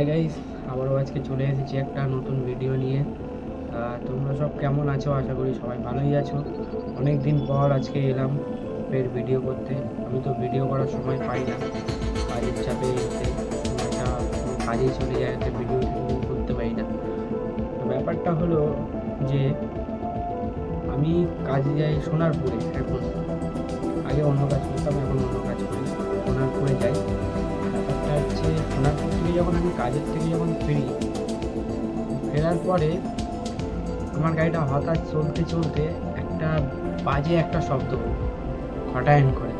Guys, আবারও আজকে চলে এসেছি একটা নতুন ভিডিও নিয়ে। তোমরা সব কেমন আছো? আশা করি সবাই ভালোই আছো। অনেক দিন পর আজকে এলাম ফের ভিডিও করতে। আমি তো ভিডিও করার সময় পাই না, কাজের চাপে এতে সময়টা কাজেই চলে যায়, এতে ভিডিও করতে পারি না। তো ব্যাপারটা হলো যে আমি কাজে যাই সোনারপুরে। এখন আগে অন্য কাজ করতাম, এখন অন্য কাজ করি, সোনারপুরে যাই। ব্যাপারটা হচ্ছে সোনারপুর থেকে যখন আমি কাজের থেকে যখন ফেরার পরে আমার গাড়িটা হঠাৎ চলতে চলতে একটা বাজে একটা শব্দ হলো, হঠাৎ করে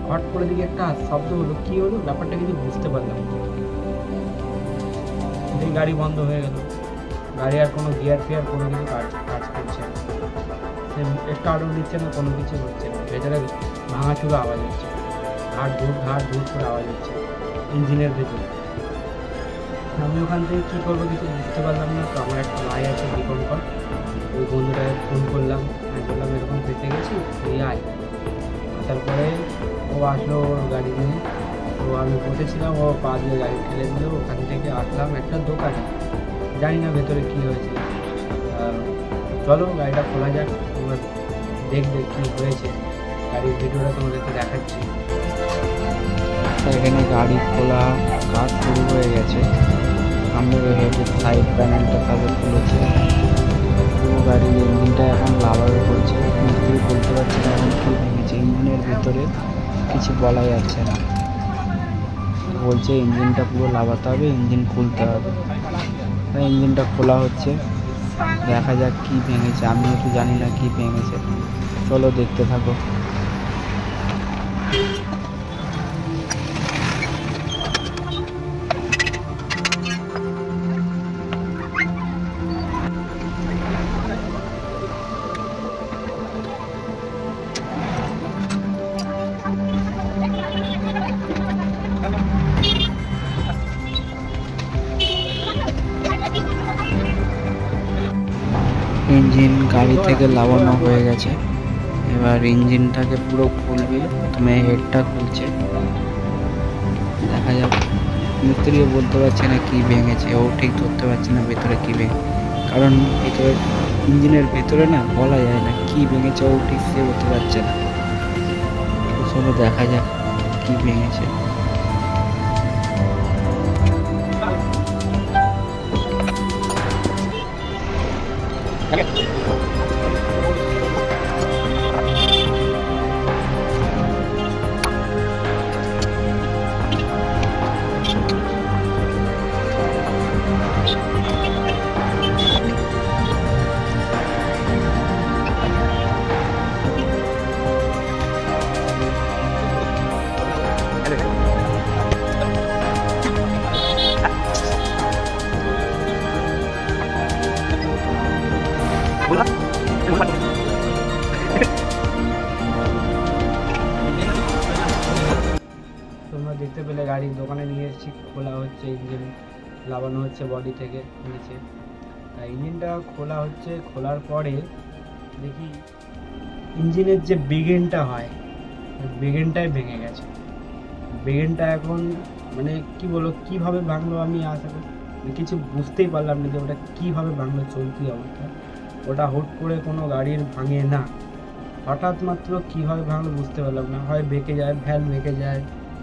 হট করে দিকে একটা শব্দ হলো। কি হলো ব্যাপারটা কিছু বুঝতে পারলাম না। এই গাড়ি বন্ধ হয়ে গেল, গাড়ি আর কোনো গিয়ার ফিয়ার কোনো কিছু কাজ করছে না, স্টার্টও দিচ্ছে না, কোনো কিছু হচ্ছে না। ভেতরে ভাঙাচুরো আওয়াজ হচ্ছে, ঘাট ধূর করে আওয়াজ হচ্ছে ইঞ্জিনের ভেতরে। আমি ওখান থেকে কী করবো কিছু বুঝতে পারলাম না। তো আমার একটা ভাই আছে দীপঙ্কর, ওই বন্ধুটাকে ফোন করলাম, আমি বললাম এরকম ফেসে গেছি, তুই আয়। তারপরে ও আসলো ওর গাড়ি নিয়ে। তো আমি বসেছিলাম, ও পা দিয়ে গাড়ি ঠেলে দিল। ওখান থেকে আসলাম একটা দোকানে, জানি না ভেতরে কী হয়েছে। চলো গাড়িটা খোলা যাক, তোমরা দেখবে কী হয়েছে। গাড়ির ভিডিওটা তোমাদেরকে দেখাচ্ছি। এখানে গাড়ি খোলা কাজ শুরু হয়ে গেছে। সামনের হেডের সাইড প্যানেলটা তাদের খুলেছে, পুরো গাড়ির ইঞ্জিনটা এখন লাভাবে করছে। মিস্ত্রি বলতে পারছে না এখন কী ভেঙেছে, ইঞ্জিনের ভিতরে কিছু বলা যাচ্ছে না। বলছে ইঞ্জিনটা পুরো লাভাতে হবে, ইঞ্জিন খুলতে হবে। ইঞ্জিনটা খোলা হচ্ছে, দেখা যাক কী ভেঙেছে। আমিও তো জানি না কী ভেঙেছে, চলো দেখতে থাকো। ইঞ্জিন গাড়ি থেকে লাগানো হয়ে গেছে, এবার ইঞ্জিনটাকে পুরো খুলবে। প্রথমে হেডটা খুলছে, দেখা যাক। মিস্ত্রিও বলতে পারছে না কি ভেঙেছে, ও ঠিক ধরতে পারছে না ভেতরে কি ভেঙে, কারণ ভিতরে ইঞ্জিনের ভেতরে না বলা যায় না কি ভেঙেছে, ও ঠিক সে বলতে পারছে না। চলো দেখা যাক কি ভেঙেছে। তোমরা দেখতে পেলে গাড়ির দোকানে নিয়ে এসেছি, খোলা হচ্ছে, ইঞ্জিন লাগানো হচ্ছে বডি থেকে নিচে। তাই ইঞ্জিনটা খোলা হচ্ছে, খোলার পরে দেখি ইঞ্জিনের যে বেগেনটা হয়, বেগেনটাই ভেঙে গেছে। বেগেনটা এখন মানে কি বলবো, কীভাবে ভাঙলো আমি আসলে কিছু বুঝতেই পারলাম না যে ওটা কীভাবে ভাঙলো। চলতি অবস্থা ওটা হুট করে কোনো গাড়ির ভাঙে না, হঠাৎ মাত্র কীভাবে ভাঙলো বুঝতে পারলাম না। হয় বেঁকে যায়, ভ্যান বেঁকে যায়,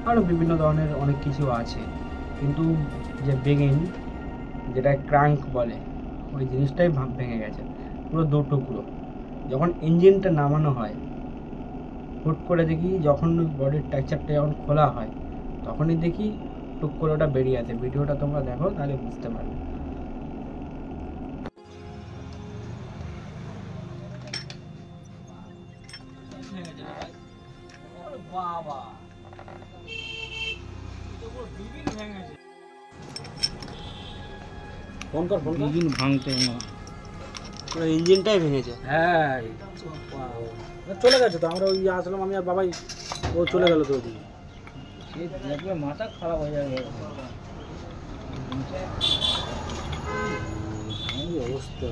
আরও বিভিন্ন ধরনের অনেক কিছু আছে। কিন্তু যে বেগেন, যেটা ক্রাঙ্ক বলে, ওই জিনিসটাই ভেঙে গেছে পুরো দু টুকরো। যখন ইঞ্জিনটা নামানো হয়, হুট করে দেখি যখন বডির টেক্সচারটা যখন খোলা হয়, তখনই দেখি টুক করে ওটা বেরিয়ে আসে। ভিডিওটা তোমরা দেখো, তাহলে বুঝতে পারবে। ইঞ্জিন ভাঙতে পুরো ইঞ্জিনটাই ভেঙেছে। হ্যাঁ চলে গেছে তো, আমরা ওই আসলাম, আমি আর বাবাই, ও চলে গেল তো ওদিকে। দেখবে মাথা খারাপ হয়ে যাবে। অবস্থা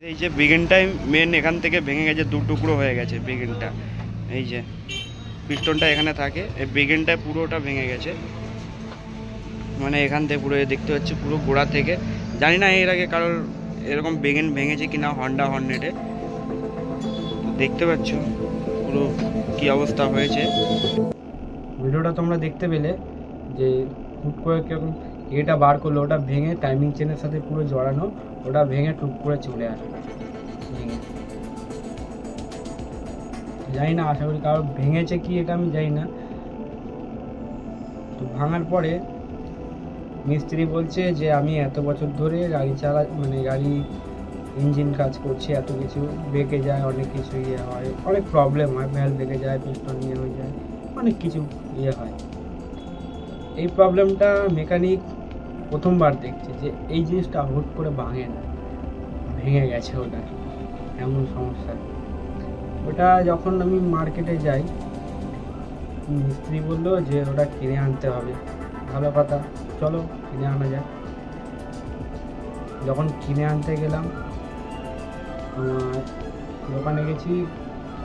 এই যে বেগেনটাই মেন এখান থেকে ভেঙে গেছে, দু টুকরো হয়ে গেছে বেগেনটা। এই যে পিস্টনটা এখানে থাকে, এই বেগেনটা পুরোটা ভেঙে গেছে, মানে এখান থেকে পুরো দেখতে পাচ্ছি পুরো গোড়া থেকে। জানি না এর আগে কারোর এরকম বেগেন ভেঙেছে কিনা হন্ডা হর্নেটে। দেখতে পাচ্ছ পুরো কি অবস্থা হয়েছে। ভিডিওটা তোমরা দেখতে পেলে যে হুট করে কিরকম এটা বার করলো, ওটা ভেঙে টাইমিং চেনের সাথে পুরো জড়ানো, ওটা ভেঙে টুক করে চলে আসে ভেঙে। জানি না, আশা করি কারো ভেঙেছে কি এটা আমি জানি না। তো ভাঙার পরে মিস্ত্রি বলছে যে আমি এত বছর ধরে গাড়ি মানে গাড়ি ইঞ্জিন কাজ করছি, এত কিছু বেঁকে যায়, অনেক কিছু ইয়ে হয়, অনেক প্রবলেম হয়, ভ্যালভ বেঁকে যায়, পিস্টন ইয়ে হয়ে যায়, অনেক কিছু ইয়ে হয়। এই প্রবলেমটা মেকানিক প্রথমবার দেখছে যে এই জিনিসটা হুট করে ভাঙে না, ভেঙে গেছে ওটা, এমন সমস্যা। ওটা যখন আমি মার্কেটে যাই, মিস্ত্রি বললো যে ওটা কিনে আনতে হবে। ভালো কথা, চলো কিনে আনা যায়। যখন কিনে আনতে গেলাম, দোকানে গেছি,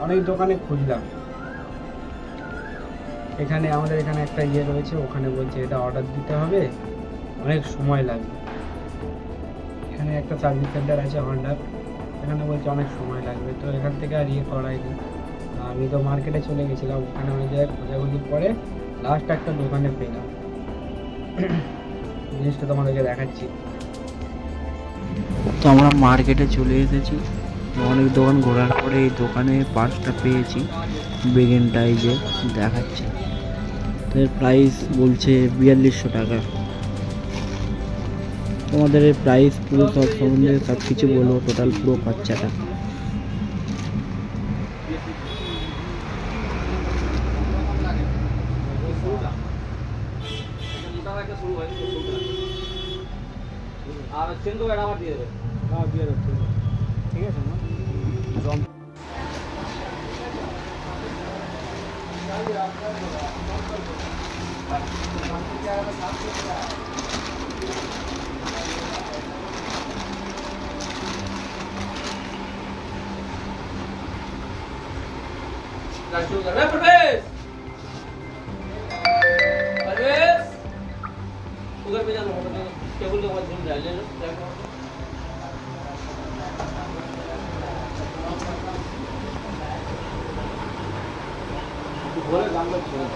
অনেক দোকানে খুঁজলাম, এখানে আমাদের এখানে একটা ইয়ে রয়েছে, ওখানে বলছে এটা অর্ডার দিতে হবে, অনেক সময় লাগবে। এখানে একটা সার্ভিস সেন্টার আছে হন্ডার, এখানে বলছে অনেক সময় লাগবে। তো এখান থেকে আর ইয়ে করাইনি, আমি তো মার্কেটে চলে গেছিলাম, ওখানে অনেক জায়গায় খোঁজাখুঁজির পরে লাস্ট একটা দোকানে পেলাম। জিনিসটা তোমাদেরকে দেখাচ্ছি। তো আমরা মার্কেটে চলে এসেছি, অনেক দোকান ঘোরার পরে এই দোকানে পার্টসটা পেয়েছি, বেগেনটাই যে দেখাচ্ছে। তো এর প্রাইস বলছে 4200 টাকা। তোমাদের এর প্রাইস পুরো সব সম্বন্ধে সব কিছু বলবো, টোটাল পুরো খরচাটা। আর চেন তো এটা আমার দিয়ে দেবে। হ্যাঁ দিয়ে দেবে, ঠিক আছে না? उधर पे जाना होगा, टेबल के पास घूम जाए, ले लो बोले काम लोग छोड़।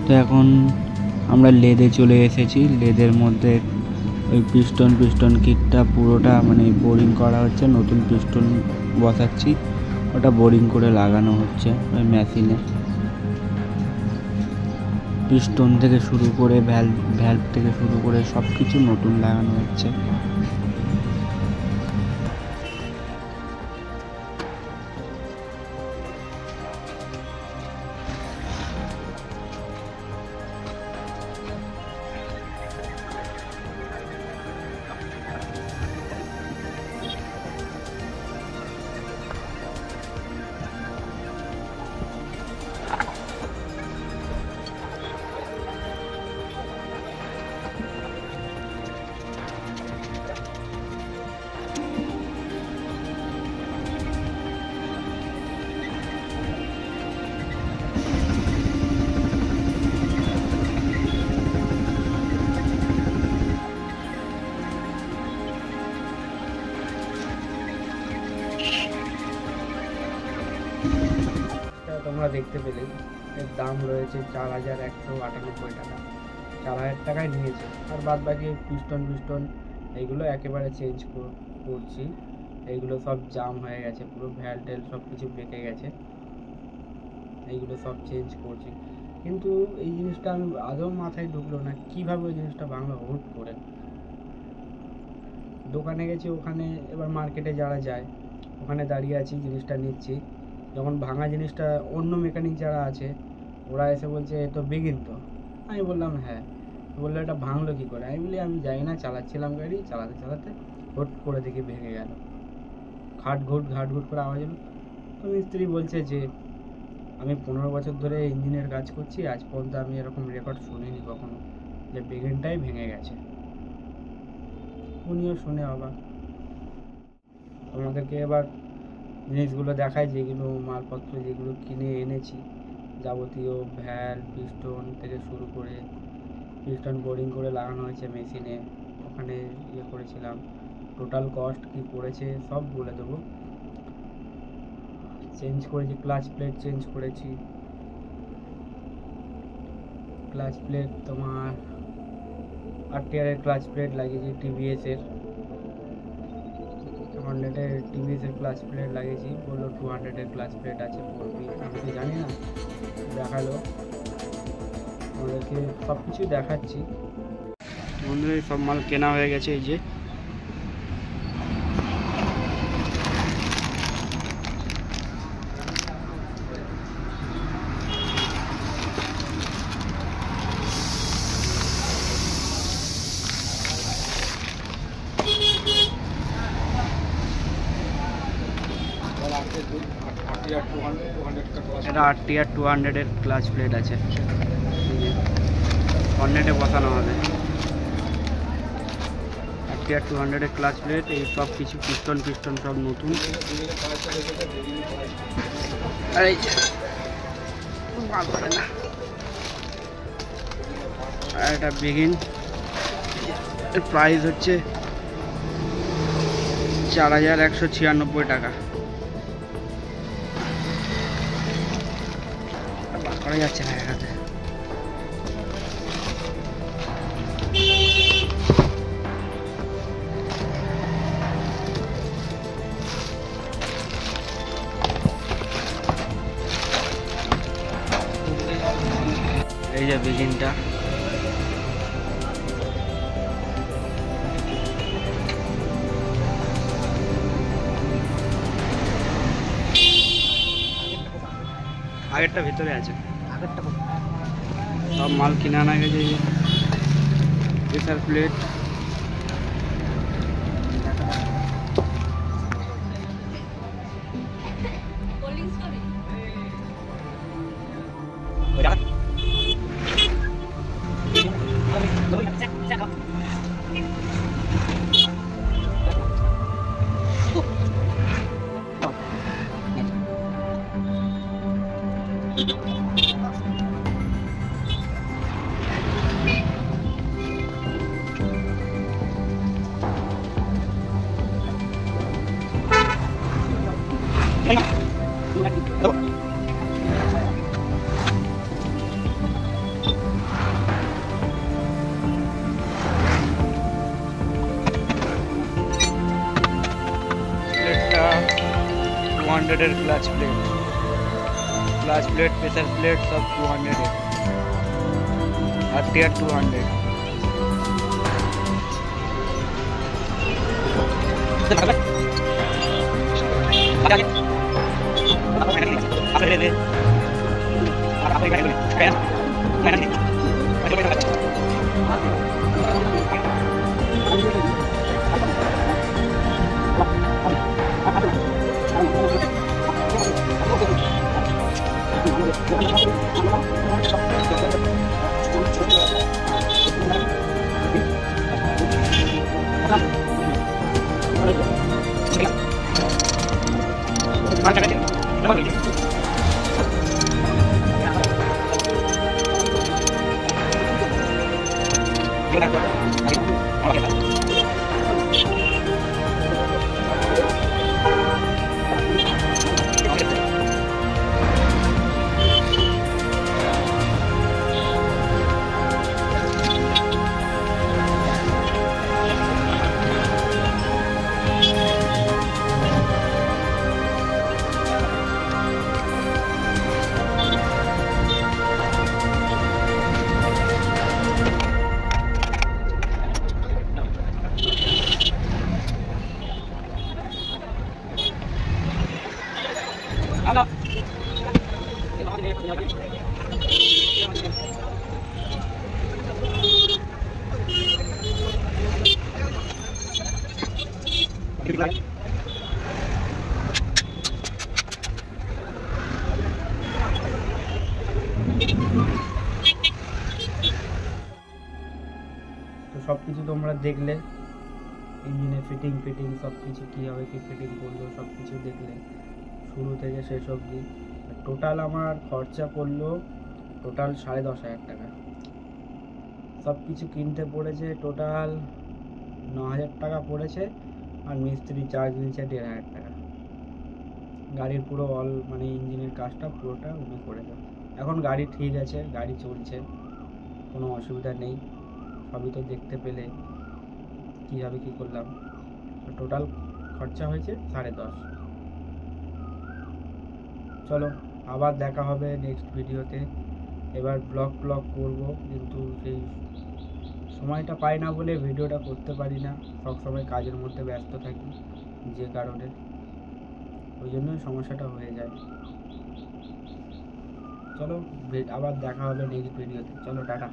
তো এখন আমরা লেদে চলে এসেছি। লেদের মধ্যে ওই পিস্টন কিটটা পুরোটা মানে বোরিং করা হচ্ছে, নতুন পিস্টন বসাচ্ছি, ওটা বোরিং করে লাগানো হচ্ছে ওই মেশিনে। পিস্টন থেকে শুরু করে ভ্যালভ থেকে শুরু করে সব কিছু নতুন লাগানো হচ্ছে। তোমরা দেখতে পেলে এর দাম রয়েছে 4198 টাকা। 4000 টাকায় নিয়েছে, আর বাদ বাকি পিস্টন এইগুলো একেবারে চেঞ্জ করছি। এইগুলো সব জাম হয়ে গেছে, পুরো ভ্যালটেল সব কিছু বেঁকে গেছে, এইগুলো সব চেঞ্জ করছি। কিন্তু এই জিনিসটা আমি আদৌ মাথায় ঢুকলো না, কীভাবে ওই জিনিসটা ভাঙলো হুট করে। দোকানে গেছি, ওখানে এবার মার্কেটে যারা যায় ওখানে দাঁড়িয়ে আছি, জিনিসটা নিচ্ছি। যখন ভাঙা জিনিসটা অন্য মেকানিক যারা আছে ওরা এসে বলছে এ তো বেগিন। তো আমি বললাম হ্যাঁ। বললো এটা ভাঙলো কী করে? আমি বলি আমি যাই না, চালাচ্ছিলাম গাড়ি, চালাতে হুট করে দেখি ভেঙে গেল। ঘাট করে আওয়াজ হলো। তো মিস্ত্রি বলছে যে আমি 15 বছর ধরে ইঞ্জিনের কাজ করছি, আজ পর্যন্ত আমি এরকম রেকর্ড শুনিনি কখনো যে বেগিনটাই ভেঙে গেছে। তুমিও শুনে অবাক। তোমাদেরকে এবার জিনিসগুলো দেখাই, যেগুলো মালপত্র যেগুলো কিনে এনেছি, যাবতীয় ভ্যাল পিস্টন থেকে শুরু করে পিস্টন বোরিং করে লাগানো হয়েছে মেশিনে, ওখানে ইয়ে করেছিলাম, টোটাল কস্ট কী পড়েছে সব বলে দেবো। চেঞ্জ করেছি, ক্লাচ প্লেট চেঞ্জ করেছি। ক্লাচ প্লেট তোমার RTR-এর ক্লাচ প্লেট লাগিয়েছি, TVS-এর হন্ড্রেডের TVS-এর ক্লাচ প্লেট লাগিয়েছি। বললো 200-এর ক্লাচ প্লেট আছে, পড়বি, আমি তো জানি না, দেখালো। আমাদেরকে সব কিছুই দেখাচ্ছি। বন্ধুরা সব মাল কেনা হয়ে গেছে, এই যে এটা RTR 200-এর ক্লাচ প্লেট আছে, হন্ড্রেডে বসানো হবে। RTR 200-এর ক্লাচ প্লেট, এই সব কিছু পিস্টন সব নতুন। আর এই যে আর এটা বেগিন, এর প্রাইস হচ্ছে 4196 টাকা। করা যাচ্ছে না এখানে। এই যে বেগিনটা, আগেরটা ভিতরে আছে, সব মাল কিনে আনা গেছে। প্রেসার প্লেট, এর ক্লাচ প্লেট প্রেসার প্লেট সব 200-এর, RTR 200। সব কিছু তোমরা দেখলে, ইঞ্জিনে ফিটিং সব কিছু কীভাবে কী ফিটিং করলো সব কিছু দেখলে শুরু থেকে শেষ অবধি। টোটাল আমার খরচা পড়লো টোটাল 10,500 টাকা। সব কিছু কিনতে পড়েছে টোটাল 9,000 টাকা পড়েছে, আর মিস্ত্রি চার্জ নিয়েছে 1,500 টাকা। গাড়ির পুরো মানে ইঞ্জিনের কাজটা পুরোটা উনি করেছে। এখন গাড়ি ঠিক আছে, গাড়ি চলছে, কোনো অসুবিধা নেই। সবই তো দেখতে পেলে কীভাবে কী করলাম। টোটাল খরচা হয়েছে 10,500। চলো আবার দেখা হবে নেক্সট ভিডিওতে। এবার ব্লগ করব, কিন্তু সেই সময়টা পাই না বলে ভিডিওটা করতে পারি না। সবসময় কাজের মধ্যে ব্যস্ত থাকি, যে কারণে ওই জন্যই সমস্যাটা হয়ে যায়। চলো আবার দেখা হবে নেক্সট ভিডিওতে। চলো টাটা।